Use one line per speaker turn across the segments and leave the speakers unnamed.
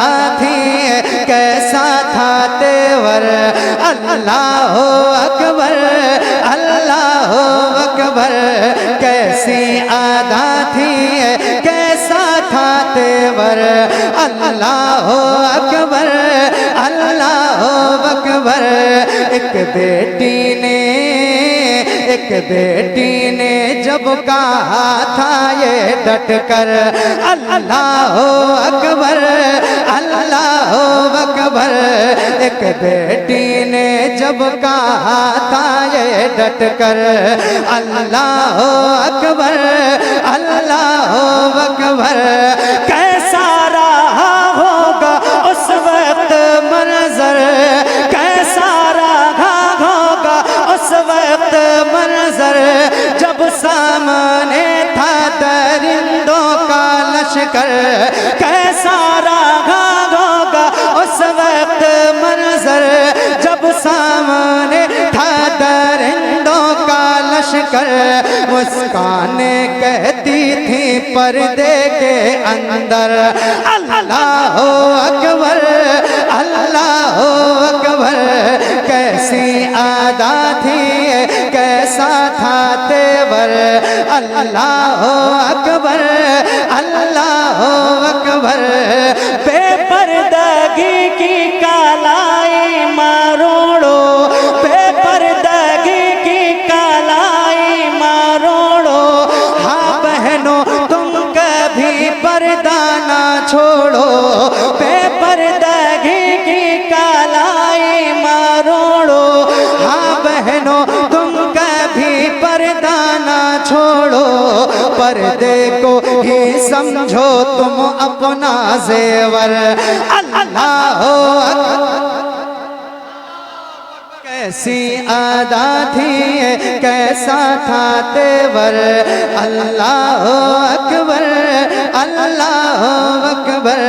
आदा थी कैसा था तेवर, अल्लाह अकबर अल्लाह अकबर। कैसी आदा थी कैसा था तेवर, अल्लाह अकबर अल्लाह अकबर। एक बेटी ने जब कहा था ये डट कर, अल्लाह अकबर अल्लाह अकबर। एक बेटी ने जब कहा था ये डट कर, अल्लाह अकबर अल्लाह अकबर। कैसा रहा होगा उस वक्त मंजर, कैसा रहा होगा उस वक्त मंजर, जब सामने था दरिंदों का लश्कर। कैसा रहा होगा उस वक्त मंजर, जब सामने था दरिंदों का लश्कर। मुस्काने कहती थी पर्दे के अंदर, अल्लाह अकबर अल्लाह अकबर। कैसी आदा थी कैसा था तेवर, अल्लाह अकबर अल्लाह अकबर। बेपर्दगी की कालाई मारोड़ो, बेपर्दगी की कालाई मारोड़ो। हाँ बहनों तुम कभी पर्दा ना छोड़ो, बेपर्दगी की कालाई मारोड़ो। हाँ बहनों तुम कभी पर्दा ना छोड़ो, पर्दे को ही समझो तुम अपना जेवर, अल्लाह अकबर। कैसी आदा थी कैसा था तेवर, अल्लाह अकबर अल्लाह अकबर।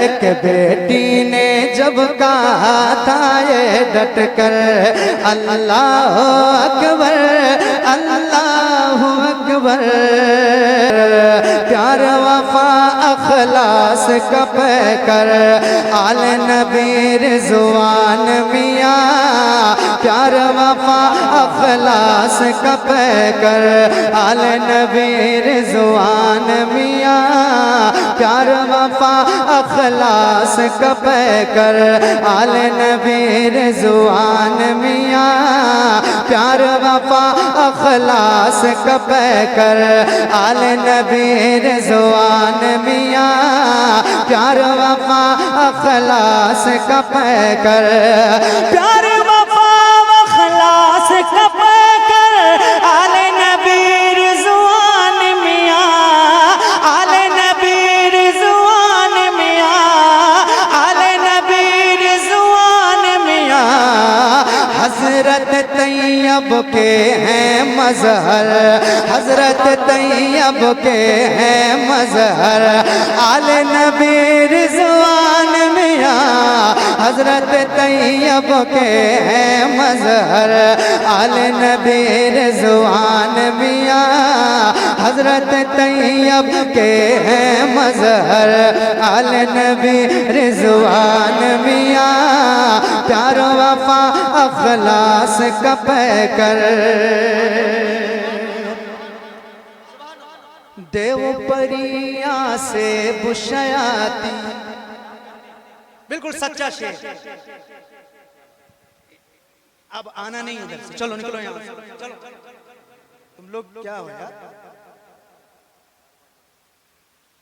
एक बेटी ने जब कहा था ये डट कर, अल्लाह अकबर अल्लाह अकबर। प्यार वफा अखलास का पैकर आले नबी रिज़वान मियाँ, प्यार वफा अखलास का पैकर आले नबी रिज़वान मियाँ। प्यार वफा अखलास का पैकर आले नबी रिज़वान मियाँ। प्यार वफा अखलास का पैकर आले नबी रिज़वान मियाँ। प्यार वफा अखलास का पैकर, प्यार वफा अखलास का पैकर आले नबी रिज़वान मियाँ। आले नबी रिज़वान मियाँ, आले नबी रिज़वान मियाँ। हज़रत तैयब के हैं मज़हर, हज़रत तैयब के हैं मज़हर आले नबी रिज़वान मियाँ। हज़रत तैयब के हैं मज़हर आले नबी रिज़वान मियाँ। हज़रत तैयब के हैं मज़हर आले नबी रिज़वान मियाँ। प्यार वफा अखलास का पैकर देव परिया से बुशयाती। बिल्कुल सच्चा शेर। अब आना नहीं उधर से, चलो निकलो यहाँ से, चलो। तुम लोग क्या हो यार,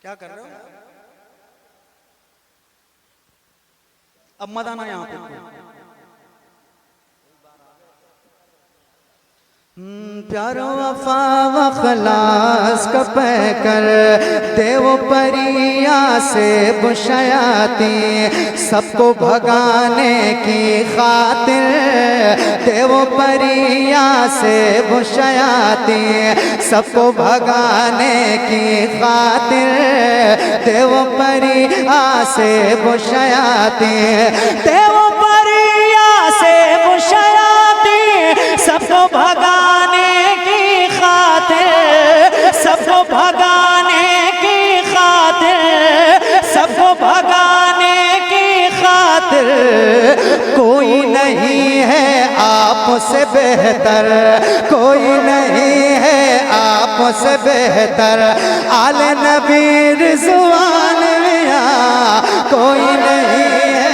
क्या कर रहे हो? अब मत आना यहाँ पे। प्यार वफा वखलास का पैकर देव परिया से बुशयाती। सबको भगाने की खातिर देव परिया से बुशयाती। सबको भगाने की खातिर देव परिया से बुशयाती। देव परिया से बुशयाती। सबको भगाने की खातिर, सबको भगाने की खातिर, सबको भगाने कोई नहीं है आपसे बेहतर, कोई नहीं है आपसे बेहतर, आले नबी रिज़वान मियां कोई नहीं है।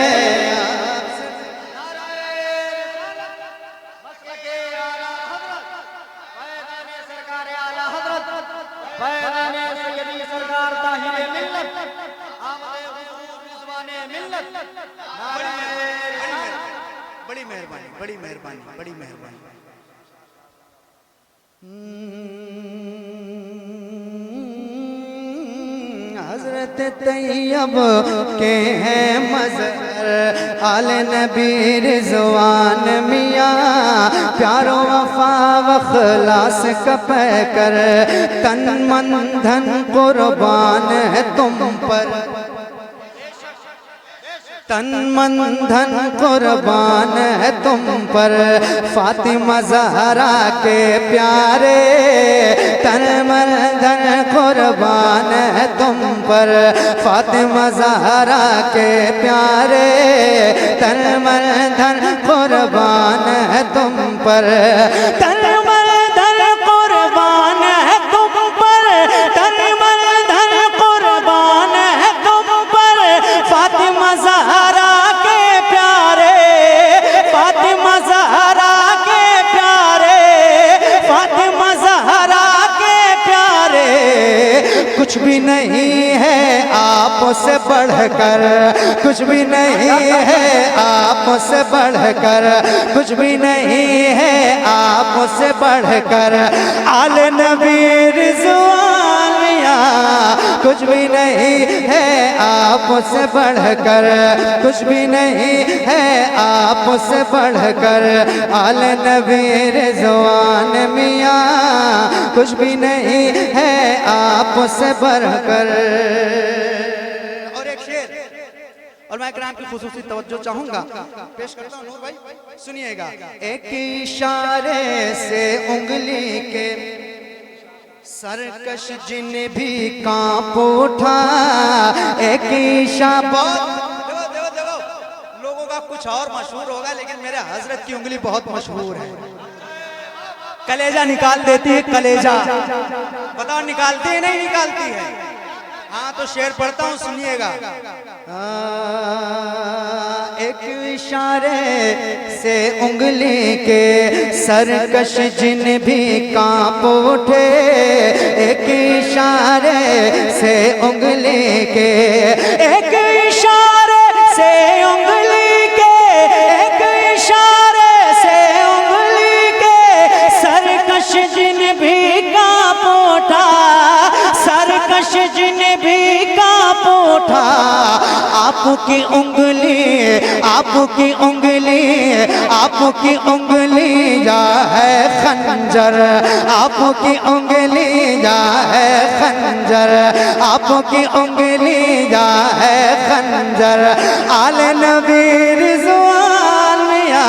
बड़ी मेहरबानी, बड़ी मेहरबानी, बड़ी मेहरबानी। हजरत तैयब के हैं मज़हर, आले नबी रिज़वान मियां प्यारो वफा व ख़लास का पैकर, तन मन धन कुर्बान है तुम पर, तन मन धन कुर्बान है तुम पर, फातिमा ज़हरा के प्यारे, तन मन धन कुर्बान है तुम पर, फातिमा ज़हरा के प्यारे, तन मन धन कुर्बान है तुम पर, तन मन धन कुर्बान है तुम पर, तन मन धन कुर्बान है तुम पर, फातिमा ज़हरा के प्यारे, फातिमा ज़हरा के प्यारे, फातिमा ज़हरा के प्यारे, कुछ भी नहीं है आपसे बढ़कर, कुछ भी नहीं है आपसे बढ़कर, कुछ भी नहीं है आपसे बढ़कर, आले नबी रिज़वान मियां कुछ भी नहीं है आपसे बढ़कर, कुछ भी नहीं है आपसे बढ़कर, आले नबी रिज़वान मियां कुछ भी नहीं है आपसे बढ़कर। और एक शेर और मैं किराम की खुसूसी तवज्जो चाहूंगा, पेश करता हूं नूर भाई, सुनिएगा। एक इशारे से उंगली के सरकश जिन भी कांप उठा, एक इशारा देखो लोगों का कुछ और मशहूर होगा, लेकिन मेरे हजरत की उंगली बहुत मशहूर है। कलेजा निकाल देती है, कलेजा बताओ निकालती है नहीं निकालती है? हाँ तो शेर पढ़ता हूँ, सुनिएगा। एक इशारे से उंगली के सरकश जिन भी कांप उठे, एक इशारे से उंगली के, एक इशारे से उंगली के, एक इशारे से उंगली के, सरकश जिन भी कांप उठा, सरकश जिन भी कांप उठा, आपकी उंगली, आपकी उंगली, आपकी उंगली या है खंजर, आपकी उंगली या है खंजर, आपकी उंगली या है खंजर, आले नबी रिज़वान मियां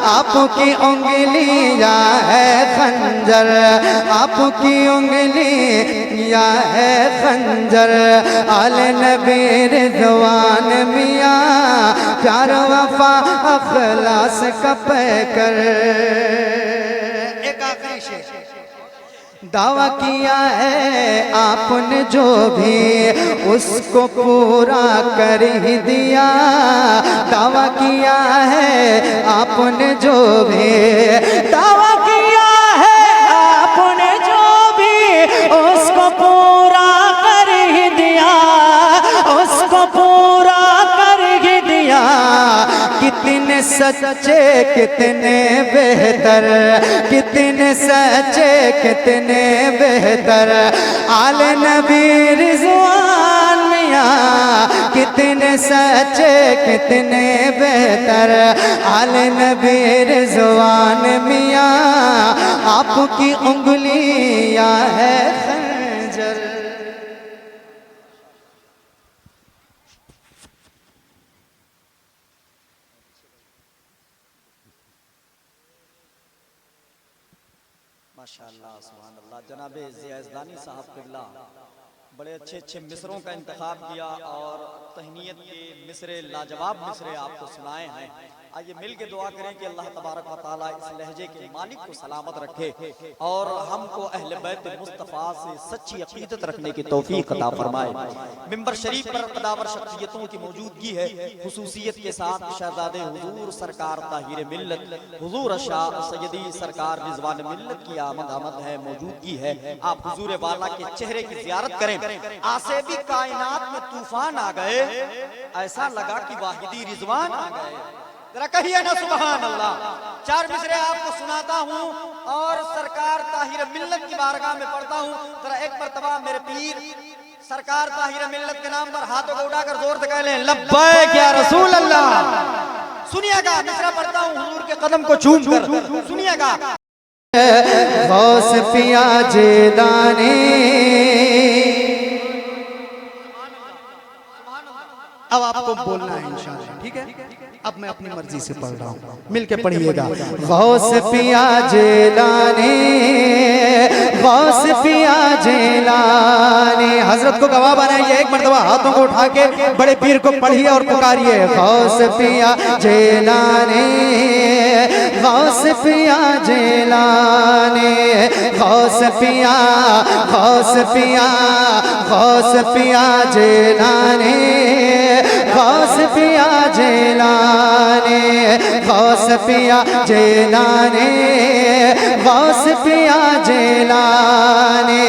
आपकी उंगली या है खंजर, आपकी उंगली या है खंजर, आले नबी रिज़वान मियां प्यार वफा अखलास का पैकर। एक आखिरी शेर, दावा किया है आपने जो भी उसको पूरा कर ही दिया, दावा किया है आपने जो भी, दावा किया है आपने जो भी उसको पूरा कर ही दिया, उसको पूरा कर ही दिया, कितने सच्चे कितने बेहतर, कितने सच्चे कितने बेहतर, आले नबी रिज़वान मियां कितने सच्चे कितने बेहतर, आले नबी रिज़वान मियां आपकी उंगलियां है खंजर। माशाअल्लाह सुभान अल्लाह। जनाबे ज़िया यज़दानी साहब क़िबला
बड़े अच्छे अच्छे मिसरों का इंतखाब किया और तहनीयत के मिसरे लाजवाब मिसरे आपको सुनाए हैं। आइए मिल के दुआ करें कि अल्लाह तबारक व तआला इस लहजे के मालिक को सलामत रखे और हमको अहले बैत मुस्तफ़ा से सच्ची अकीदत रखने की तौफीक अता फरमाए। मिंबर शरीफ पर कदावर शख्सियतों की मौजूदगी है, खुसूसियत के साथ शहजादे हुजूर सरकार ताहिर मिल्लत हुजूर शाह सैयदी सरकार रिजवान मिल्लत की आमद है, मौजूदगी है। आप हुजूर वाला के चेहरे की ज़ियारत करें। आसे भी कायनात में तूफान आ गए, ऐसा लगा कि वाहिदी रिजवान आ गए। जरा कहिए ना सुभान अल्लाह। चार मिसरे आपको सुनाता हूँ और सरकार ताहिर मिल्लत की बारगाह में पढ़ता हूँ। जरा एक मर्तबा मेरे पीर सरकार ताहिर मिल्लत के नाम पर हाथों को उठाकर जोर से कह लें लब्बैक या रसूल अल्लाह। सुनिएगा, मिसरा पढ़ता हूँ हुजूर के कदम को चूम कर, सुनिएगा।
गौस पिया जेदाने,
अब आपको बोलना है इंशाअल्लाह, ठीक है? अब मैं अपनी मर्जी से पढ़ रहा हूँ, मिलके पढ़िएगा।
गौस पिया जेलाने, गौस पिया जेलाने। हजरत को गवाह बनाइए, एक मर्तबा हाथों को उठा के बड़े पीर को पढ़िए और पुकारिए। गौस पिया जेलाने, गौस पिया जेलाने, गौस पिया, गौस पिया, गौस पिया जेलाने, गौस पिया जेलाने, गौस पिया जेलाने, गौस पिया जेलाने।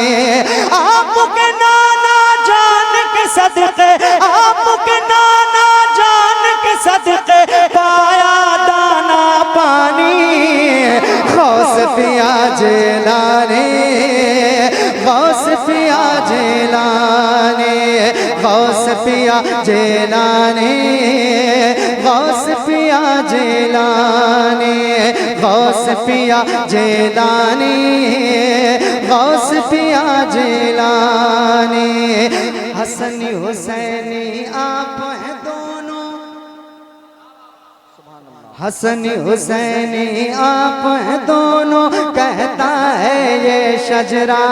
आपके नाना जान के सदके, आपके नाना जान के सदके पाया दाना पानी। गौस पिया जेलाने, गौस पिया जेलाने, गौस पिया जेलाने, गौस पिया जेलाने, गौस पिया जेलाने, गौस पिया जेलाने। हसनी हुसैनी आप हैं दोनों, हसनी हुसैनी आप हैं दोनों, कहता है ये शजरा।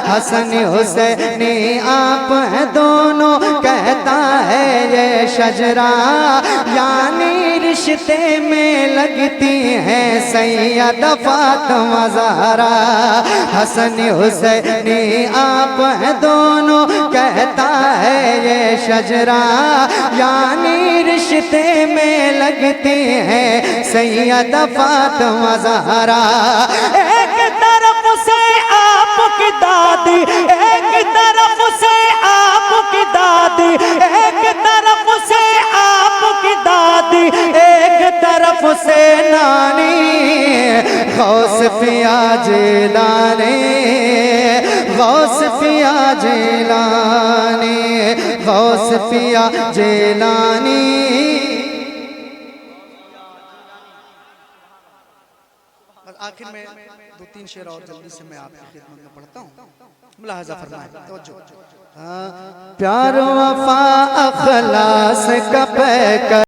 हसनी हुसैनी आप हैं दोनों, कहता है ये शजरा। यानी रिश्ते में लगती हैं सैयद फातिमा ज़हरा। हसनी हुसैनी आप हैं दोनों, कहता है ये शजरा। यानी रिश्ते में लगती हैं सैयद फातिमा ज़हरा। एक तरफ से आपकी दादी, एक तरफ से आपकी दादी, एक तरफ से आपकी दादी, एक तरफ से नानी। गौस पिया जेलाने, गौस पिया जेलाने, गौस पिया जेलानी।
आखिर में दो तीन शेर और जल्दी से मैं आपकी खिदमत में पढ़ता हूँ, मुलाहजा फरमाएं, तवज्जो।
प्यार वफा अखलास का पैकर